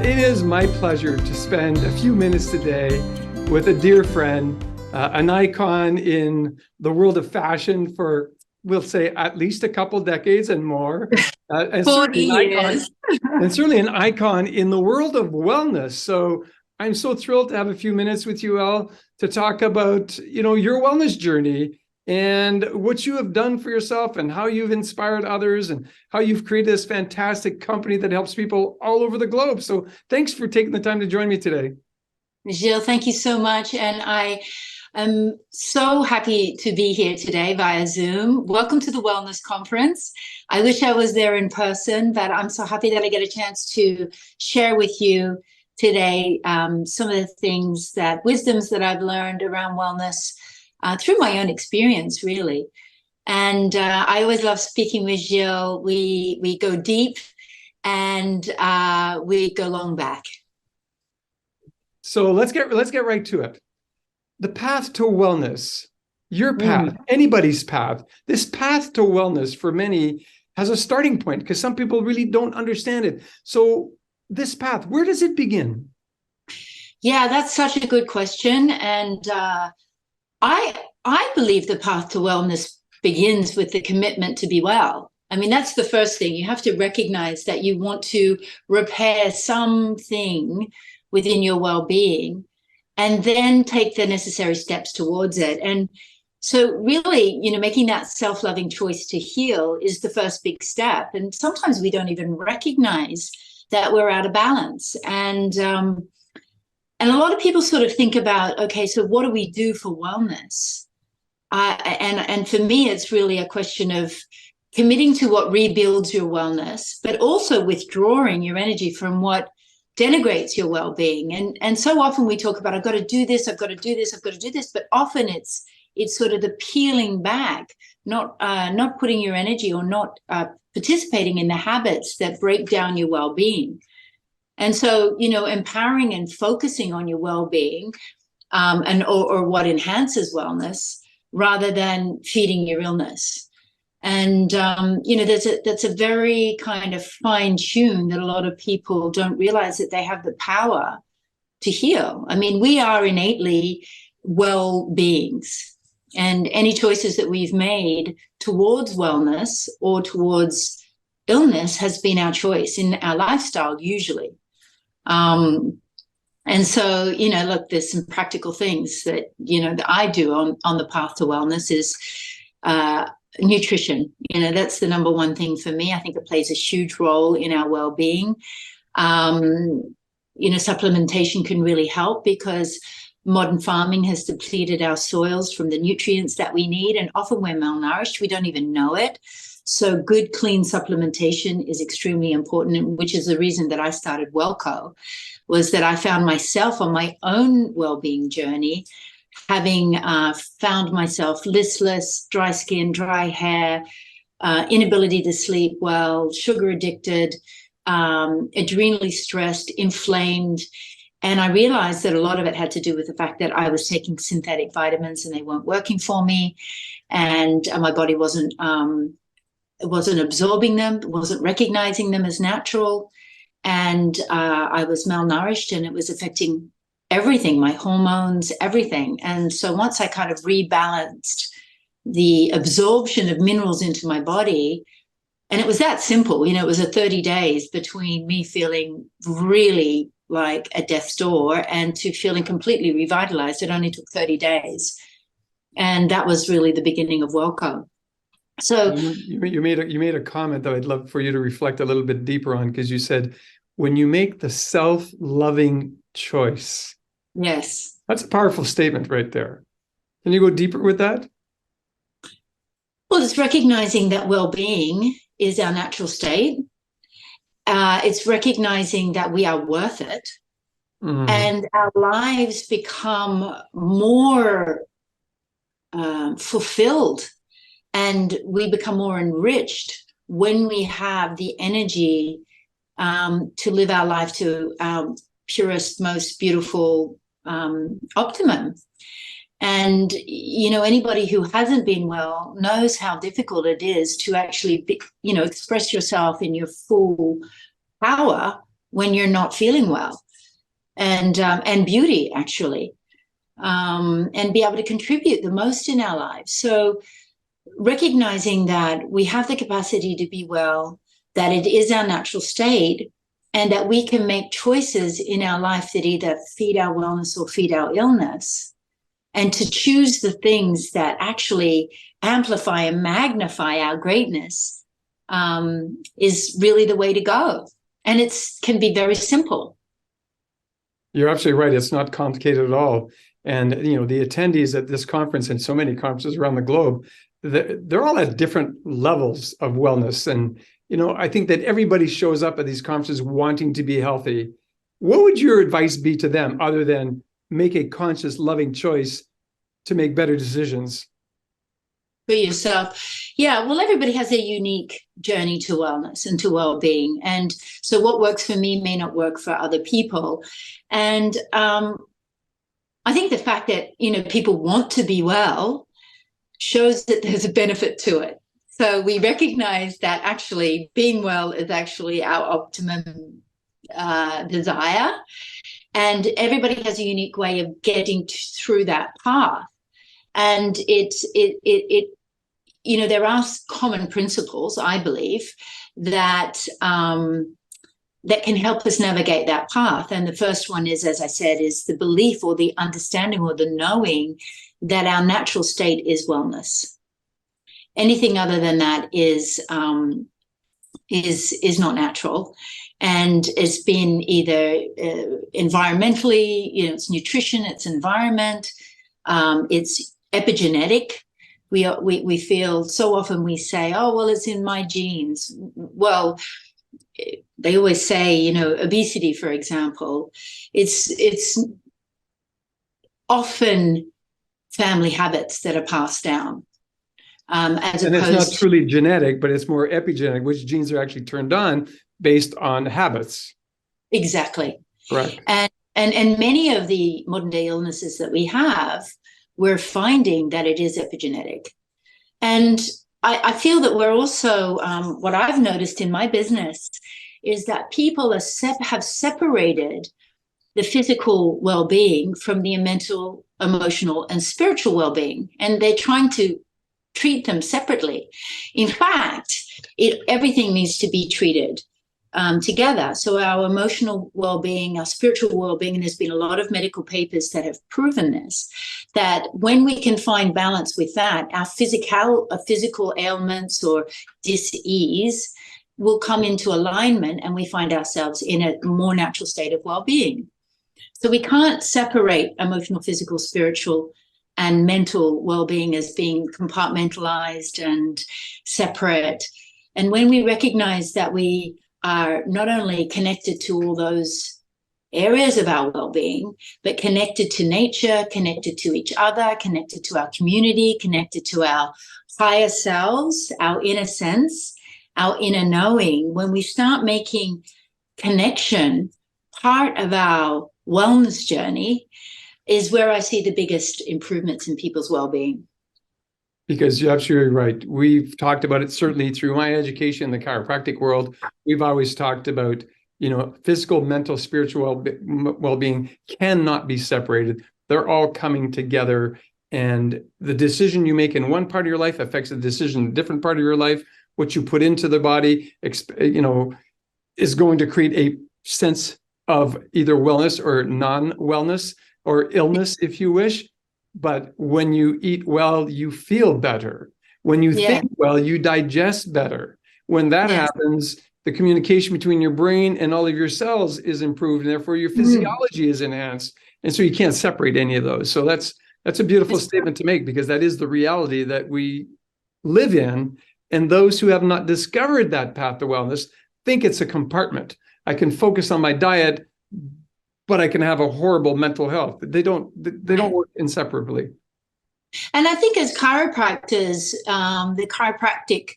it is my pleasure to spend a few minutes today with a dear friend, an icon in the world of fashion for, we'll say, at least a couple decades and more. And 40 years. And certainly an icon in the world of wellness. So I'm so thrilled to have a few minutes with you, Elle, to talk about, your wellness journey and what you have done for yourself and how you've inspired others and how you've created this fantastic company that helps people all over the globe. So thanks for taking the time to join me today. Gilles, thank you so much. And I am so happy to be here today via Zoom. Welcome to the Wellness Conference. I wish I was there in person, but I'm so happy that I get a chance to share with you today some of the wisdoms that I've learned around wellness through my own experience, really. And I always love speaking with Gilles. We go deep and we go long back. So let's get right to it. The path to wellness, your path, anybody's path. This path to wellness for many has a starting point because some people really don't understand it. So this path, where does it begin? Yeah, that's such a good question. And I believe the path to wellness begins with the commitment to be well. I mean, that's the first thing. You have to recognize that you want to repair something within your well-being and then take the necessary steps towards it. And so really, making that self-loving choice to heal is the first big step. And sometimes we don't even recognize that we're out of balance. And a lot of people sort of think about, okay, so what do we do for wellness? And for me, it's really a question of committing to what rebuilds your wellness, but also withdrawing your energy from what denigrates your well-being. And so often we talk about, I've got to do this, I've got to do this, I've got to do this. But often it's sort of the peeling back, not putting your energy or not participating in the habits that break down your well-being. And so, empowering and focusing on your well-being or what enhances wellness rather than feeding your illness. And, that's a very kind of fine tune that a lot of people don't realize that they have the power to heal. I mean, we are innately well beings, and any choices that we've made towards wellness or towards illness has been our choice in our lifestyle, usually. And so, look, there's some practical things that, that I do on the path to wellness is, nutrition. That's the number one thing for me. I think it plays a huge role in our well-being. Supplementation can really help because modern farming has depleted our soils from the nutrients that we need, and often we're malnourished. We don't even know it. So good, clean supplementation is extremely important, which is the reason that I started Wellco, was that I found myself on my own well-being journey, having found myself listless, dry skin, dry hair, inability to sleep well, sugar addicted, adrenally stressed, inflamed. And I realized that a lot of it had to do with the fact that I was taking synthetic vitamins and they weren't working for me. And my body wasn't absorbing them, wasn't recognizing them as natural. And I was malnourished, and it was affecting everything, my hormones, everything. And so once I kind of rebalanced the absorption of minerals into my body, and it was that simple, it was a 30 days between me feeling really like at death's door and to feeling completely revitalized. It only took 30 days. And that was really the beginning of Wellco. So you made a comment that I'd love for you to reflect a little bit deeper on, because you said, when you make the self-loving choice. Yes. That's a powerful statement right there. Can you go deeper with that? Well, it's recognizing that well-being is our natural state. It's recognizing that we are worth it. And our lives become more fulfilled, and we become more enriched when we have the energy to live our life to our purest, most beautiful optimum. And, anybody who hasn't been well knows how difficult it is to actually express yourself in your full power when you're not feeling well, and beauty, actually, and be able to contribute the most in our lives. So recognizing that we have the capacity to be well, that it is our natural state, and that we can make choices in our life that either feed our wellness or feed our illness, and to choose the things that actually amplify and magnify our greatness, is really the way to go. And it can be very simple. You're absolutely right. It's not complicated at all. And, the attendees at this conference and so many conferences around the globe, they're all at different levels of wellness. And, I think that everybody shows up at these conferences wanting to be healthy. What would your advice be to them other than make a conscious, loving choice to make better decisions? For yourself? Yeah, well, everybody has a unique journey to wellness and to well-being. And so what works for me may not work for other people. And I think the fact that, people want to be well shows that there's a benefit to it. So we recognize that actually being well is actually our optimum desire. And everybody has a unique way of getting through that path. And there are common principles, I believe, that that can help us navigate that path. And the first one is, as I said, is the belief or the understanding or the knowing that our natural state is wellness. Anything other than that is not natural, and it's been either environmentally, it's nutrition, it's environment, it's epigenetic. We feel so often we say, oh, well, it's in my genes. Well, they always say, obesity, for example, it's often family habits that are passed down. And it's not truly genetic, but it's more epigenetic, which genes are actually turned on based on habits. Exactly. Right. And many of the modern day illnesses that we have, we're finding that it is epigenetic. And I feel that we're also, what I've noticed in my business is that people have separated the physical well-being from the mental, emotional, and spiritual well-being. And they're trying to treat them separately. In fact, everything needs to be treated together. So our emotional well-being, our spiritual well-being, and there's been a lot of medical papers that have proven this, that when we can find balance with that, our physical ailments or dis-ease will come into alignment, and we find ourselves in a more natural state of well-being. So we can't separate emotional, physical, spiritual, and mental well-being as being compartmentalized and separate. And when we recognize that we are not only connected to all those areas of our well-being, but connected to nature, connected to each other, connected to our community, connected to our higher selves, our inner sense, our inner knowing, when we start making connection part of our wellness journey, is where I see the biggest improvements in people's well-being. Because you're absolutely right. We've talked about it certainly through my education in the chiropractic world. We've always talked about, physical, mental, spiritual well-being cannot be separated. They're all coming together. And the decision you make in one part of your life affects the decision in a different part of your life. What you put into the body, is going to create a sense of either wellness or non-wellness or illness, if you wish. But when you eat well, you feel better. When you think well, you digest better. When that happens, the communication between your brain and all of your cells is improved, and therefore your physiology is enhanced. And so you can't separate any of those. So that's a beautiful statement to make, because that is the reality that we live in. And those who have not discovered that path to wellness think it's a compartment. I can focus on my diet, but I can have a horrible mental health. They don't work inseparably. And I think as chiropractors, the chiropractic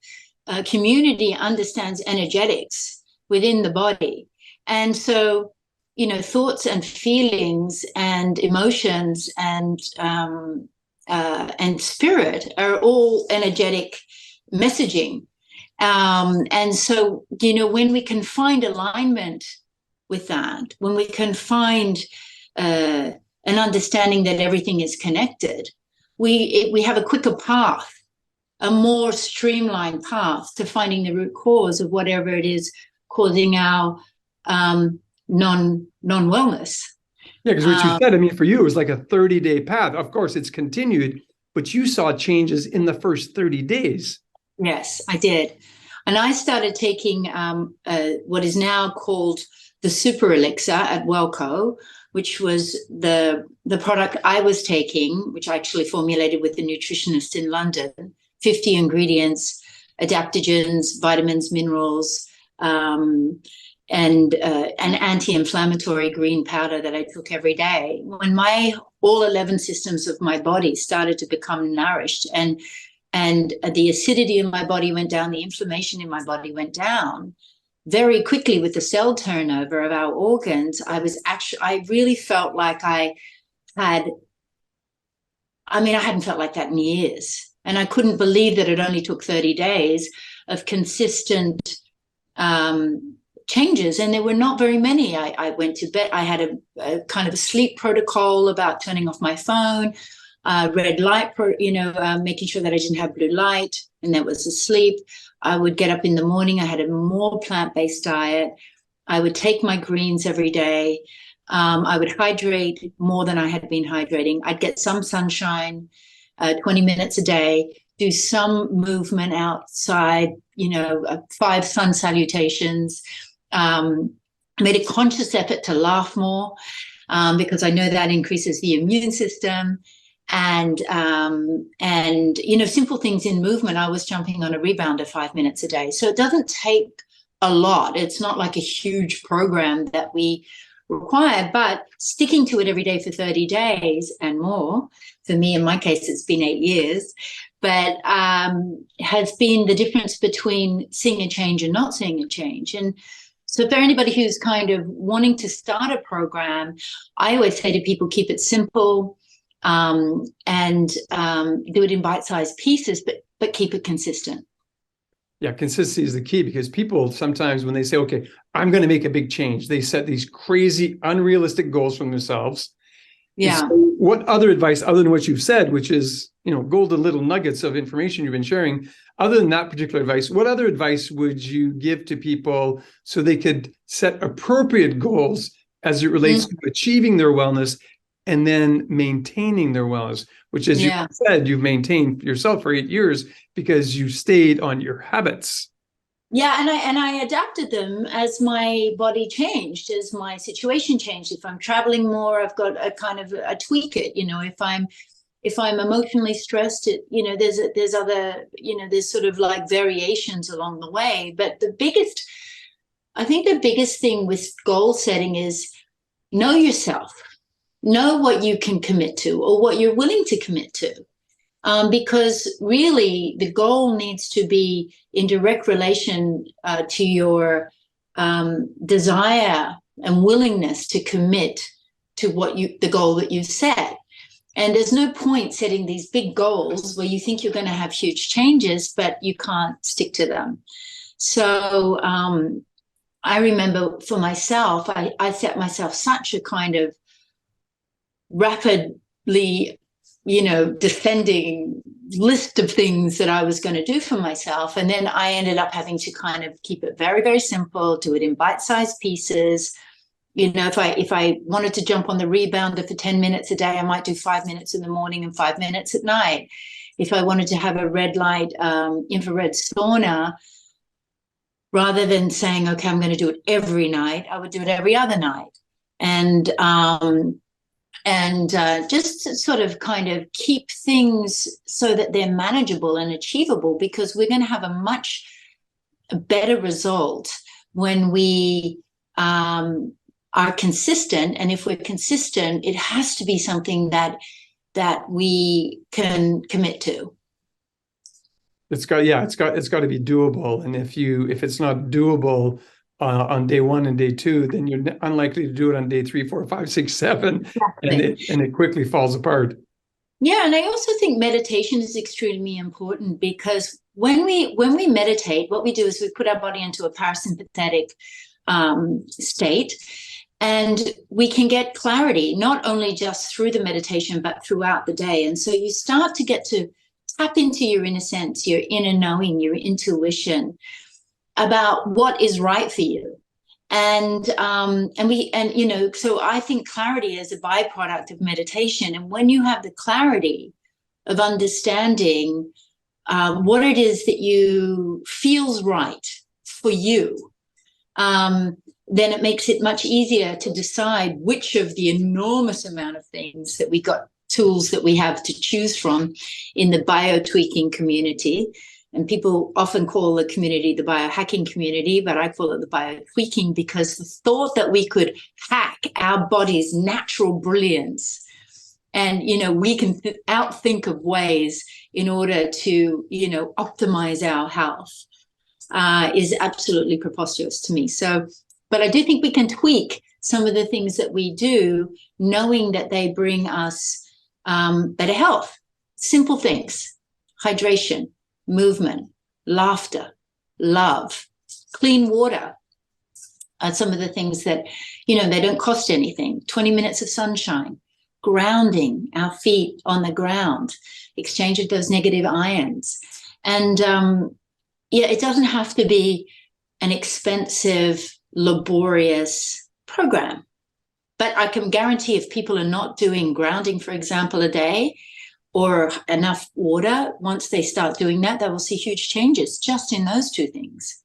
community understands energetics within the body. And so, thoughts and feelings and emotions and spirit are all energetic messaging. And so, when we can find alignment with that, when we can find an understanding that everything is connected, we have a quicker path, a more streamlined path to finding the root cause of whatever it is causing our non-wellness. Yeah, because what you said, I mean, for you, it was like a 30-day path. Of course, it's continued, but you saw changes in the first 30 days. Yes, I did. And I started taking what is now called the Super Elixir at Wellco, which was the product I was taking, which I actually formulated with a nutritionist in London. 50 ingredients, adaptogens, vitamins, minerals, and an anti-inflammatory green powder that I took every day. When all 11 systems of my body started to become nourished, and the acidity in my body went down, the inflammation in my body went down very quickly with the cell turnover of our organs, I really felt like I hadn't felt like that in years. And I couldn't believe that it only took 30 days of consistent changes. And there were not very many. I went to bed. I had a kind of a sleep protocol about turning off my phone, red light, making sure that I didn't have blue light, and that was asleep. I would get up in the morning. I had a more plant-based diet. I would take my greens every day. I would hydrate more than I had been hydrating. I'd get some sunshine, 20 minutes a day, do some movement outside, 5 sun salutations. I made a conscious effort to laugh more because I know that increases the immune system. And simple things in movement. I was jumping on a rebounder 5 minutes a day. So it doesn't take a lot. It's not like a huge program that we require, but sticking to it every day for 30 days and more, for me, in my case, it's been 8 years, but has been the difference between seeing a change and not seeing a change. And so for anybody who's kind of wanting to start a program, I always say to people, keep it simple, and do it in bite-sized pieces, but keep it consistent. Yeah, consistency is the key, because people sometimes, when they say, okay, I'm going to make a big change, they set these crazy, unrealistic goals for themselves. Yeah. So what other advice, other than what you've said, which is, golden little nuggets of information you've been sharing, other than that particular advice, what other advice would you give to people so they could set appropriate goals as it relates to achieving their wellness and then maintaining their wellness, which, as you said, you've maintained yourself for 8 years because you stayed on your habits. Yeah, and I adapted them as my body changed, as my situation changed. If I'm traveling more, I've got a kind of a tweak it. If I'm emotionally stressed, there's other, there's sort of like variations along the way. But I think the biggest thing with goal setting is know yourself. Know what you can commit to or what you're willing to commit to. Because really the goal needs to be in direct relation to your desire and willingness to commit to the goal that you've set. And there's no point setting these big goals where you think you're going to have huge changes, but you can't stick to them. So I remember for myself, I set myself such a kind of rapidly, descending list of things that I was going to do for myself. And then I ended up having to kind of keep it very, very simple, do it in bite-sized pieces. If I wanted to jump on the rebounder for 10 minutes a day, I might do 5 minutes in the morning and 5 minutes at night. If I wanted to have a red light infrared sauna, rather than saying, okay, I'm going to do it every night, I would do it every other night. And just to sort of kind of keep things so that they're manageable and achievable, because we're going to have a much better result when we are consistent. And if we're consistent, it has to be something that we can commit to. It's got to be doable. And if it's not doable on day 1 and day 2, then you're unlikely to do it on day 3, 4, 5, 6, 7, exactly. and it quickly falls apart. Yeah, and I also think meditation is extremely important, because when we meditate, what we do is we put our body into a parasympathetic state. And we can get clarity, not only just through the meditation, but throughout the day. And so you start to get to tap into your inner sense, your inner knowing, your intuition about what is right for you. And you know, so I think clarity is a byproduct of meditation. And when you have the clarity of understanding what it is that you feels right for you, then it makes it much easier to decide which of the enormous amount of things that we got, tools that we have to choose from in the bio-tweaking community. And people often call the community the biohacking community, but I call it the bio-tweaking, because the thought that we could hack our body's natural brilliance, and, you know, we can outthink of ways in order to, you know, optimize our health is absolutely preposterous to me. So, but I do think we can tweak some of the things that we do, knowing that they bring us better health. Simple things: hydration, movement, laughter, love, clean water are some of the things that, you know, they don't cost anything. 20 minutes of sunshine, grounding our feet on the ground, exchange of those negative ions. And yeah, it doesn't have to be an expensive, laborious program. But I can guarantee if people are not doing grounding, for example, a day, or enough water, once they start doing that, they will see huge changes just in those two things.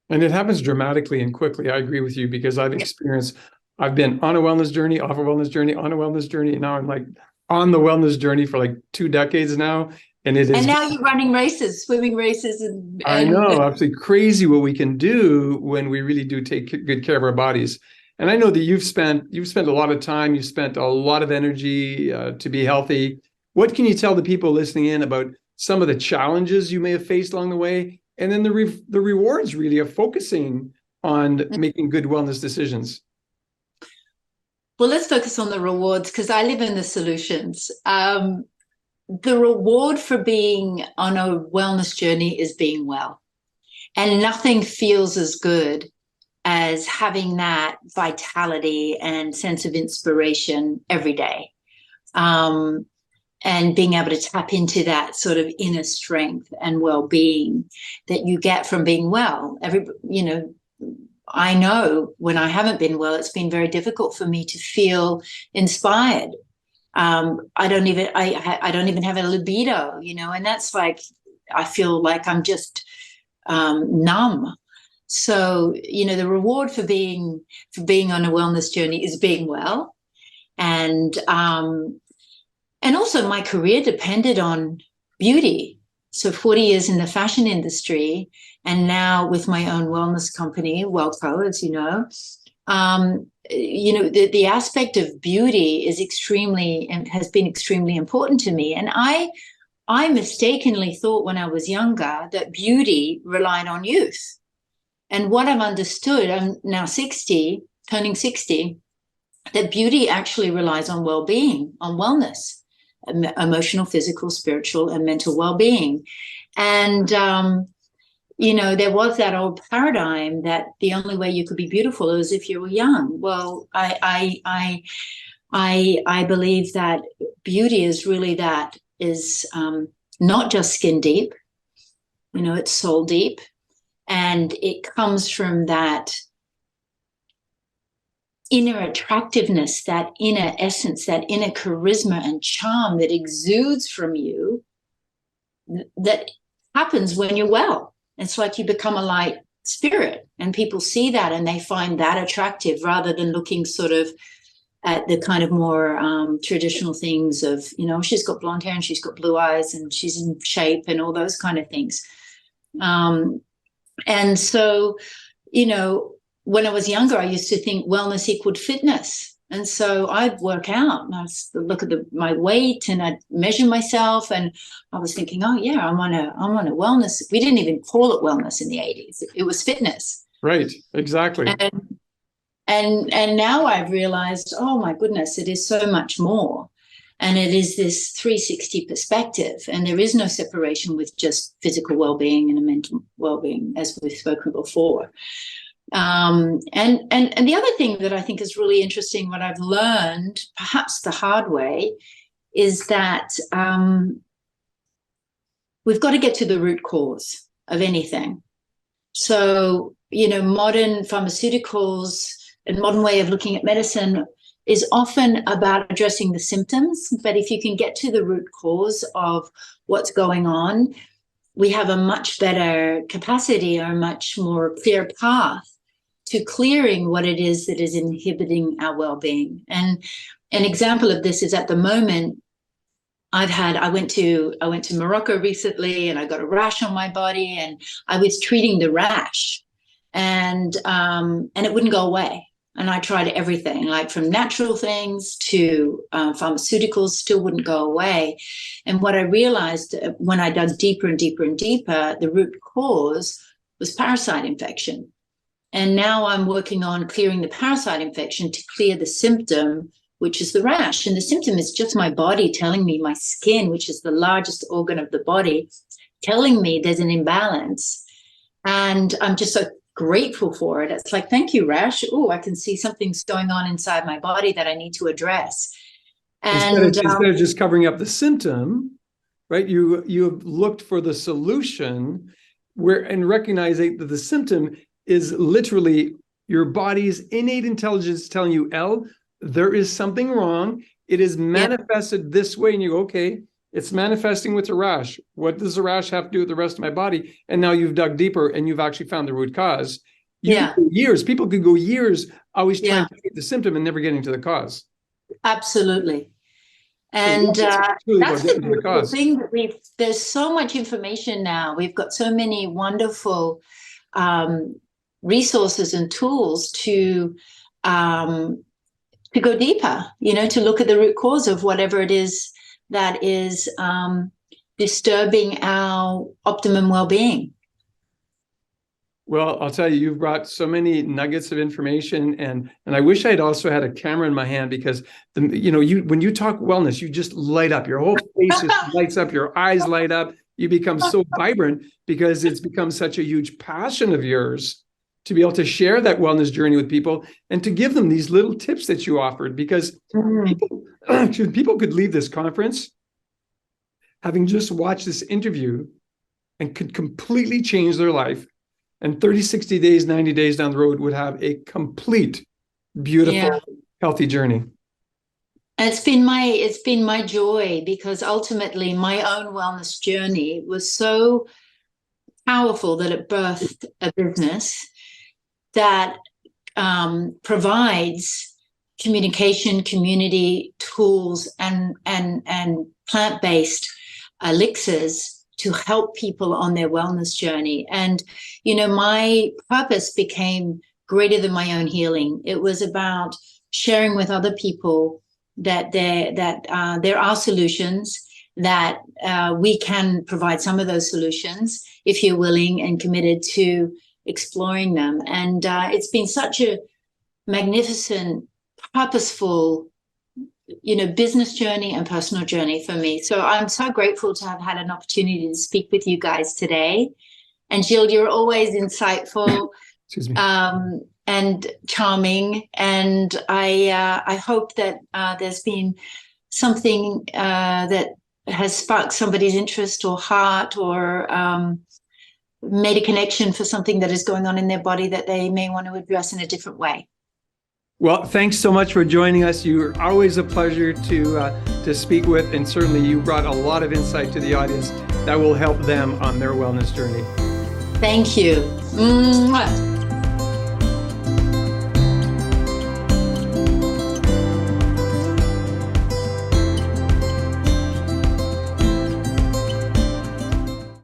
And it happens dramatically and quickly. I agree with you, because I've experienced, I've been on a wellness journey, off a wellness journey, on a wellness journey, and now I'm like on the wellness journey for like 2 decades now. And it is. And now you're running races, swimming races. And I know, absolutely crazy what we can do when we really do take good care of our bodies. And I know that you've spent a lot of time, you've spent a lot of energy to be healthy. What can you tell the people listening in about some of the challenges you may have faced along the way, and then the rewards really of focusing on making good wellness decisions? Well, let's focus on the rewards, because I live in the solutions. The reward for being on a wellness journey is being well. And nothing feels as good as having that vitality and sense of inspiration every day. And being able to tap into that sort of inner strength and well-being that you get from being well. You know, I know when I haven't been well, it's been very difficult for me to feel inspired. I don't even have a libido, you know, and that's like, I feel like I'm just numb. So, you know, the reward for being on a wellness journey is being well. And also my career depended on beauty. So 40 years in the fashion industry, and now with my own wellness company, WellCo, as you know, you know, the aspect of beauty is extremely, and has been extremely important to me. And I mistakenly thought when I was younger that beauty relied on youth. And what I've understood, I'm now 60, turning 60, that beauty actually relies on well-being, on wellness, emotional, physical, spiritual, and mental well-being. And, you know, there was that old paradigm that the only way you could be beautiful is if you were young. Well, I believe that beauty is really not just skin deep, you know, it's soul deep. And it comes from that inner attractiveness, that inner essence, that inner charisma and charm that exudes from you, that happens when you're well. It's like you become a light spirit, and people see that and they find that attractive, rather than looking sort of at the kind of more traditional things of, you know, she's got blonde hair and she's got blue eyes and she's in shape and all those kind of things. And so, you know, when I was younger, I used to think wellness equaled fitness. And so I'd work out and I'd look at my weight and I'd measure myself. And I was thinking, oh yeah, I'm on a wellness. We didn't even call it wellness in the 80s. It was fitness. Right. Exactly. And now I've realized, oh my goodness, it is so much more. And it is this 360 perspective. And there is no separation with just physical well-being and mental well-being, as we've spoken before. And the other thing that I think is really interesting, what I've learned, perhaps the hard way, is that we've got to get to the root cause of anything. So, modern pharmaceuticals and modern way of looking at medicine is often about addressing the symptoms. But if you can get to the root cause of what's going on, we have a much better capacity or a much more clear path to clearing what it is that is inhibiting our well-being. And an example of this is, at the moment, I went to Morocco recently, and I got a rash on my body, and I was treating the rash, and it wouldn't go away. And I tried everything, like from natural things to pharmaceuticals, still wouldn't go away. And what I realized when I dug deeper and deeper and deeper, the root cause was parasite infection. And now I'm working on clearing the parasite infection to clear the symptom, which is the rash. And the symptom is just my body telling me, my skin, which is the largest organ of the body, telling me there's an imbalance. And I'm just so grateful for it. It's like, thank you, rash. Oh, I can see something's going on inside my body that I need to address. And instead of just covering up the symptom, right? You have looked for the solution and recognizing that the symptom is literally your body's innate intelligence telling you, Elle, there is something wrong. It is manifested this way. And you go, okay, it's manifesting with a rash. What does the rash have to do with the rest of my body? And now you've dug deeper and you've actually found the root cause. People could go years always trying to treat the symptom and never getting to the cause. Absolutely. And that's the beautiful thing, that there's so much information now. We've got so many wonderful resources and tools to go deeper, to look at the root cause of whatever it is that is disturbing our optimum well-being. Well, I'll tell you, you've brought so many nuggets of information, and I wish I'd also had a camera in my hand, because when you talk wellness, you just light up. Your whole face just lights up. Your eyes light up. You become so vibrant because it's become such a huge passion of yours to be able to share that wellness journey with people and to give them these little tips that you offered, because people could leave this conference having just watched this interview and could completely change their life. And 30, 60 days, 90 days down the road would have a complete, beautiful, healthy journey. It's been my joy, because ultimately my own wellness journey was so powerful that it birthed a business that provides communication, community tools, and plant-based elixirs to help people on their wellness journey. And, my purpose became greater than my own healing. It was about sharing with other people that there are solutions, that we can provide some of those solutions if you're willing and committed to exploring them. And it's been such a magnificent, purposeful, business journey and personal journey for me. So I'm so grateful to have had an opportunity to speak with you guys today. And Gilles, you're always insightful and charming. And I hope that there's been something that has sparked somebody's interest or heart, or made a connection for something that is going on in their body that they may want to address in a different way. Well, thanks so much for joining us. You're always a pleasure to speak with, and certainly you brought a lot of insight to the audience that will help them on their wellness journey. Thank you. Mwah.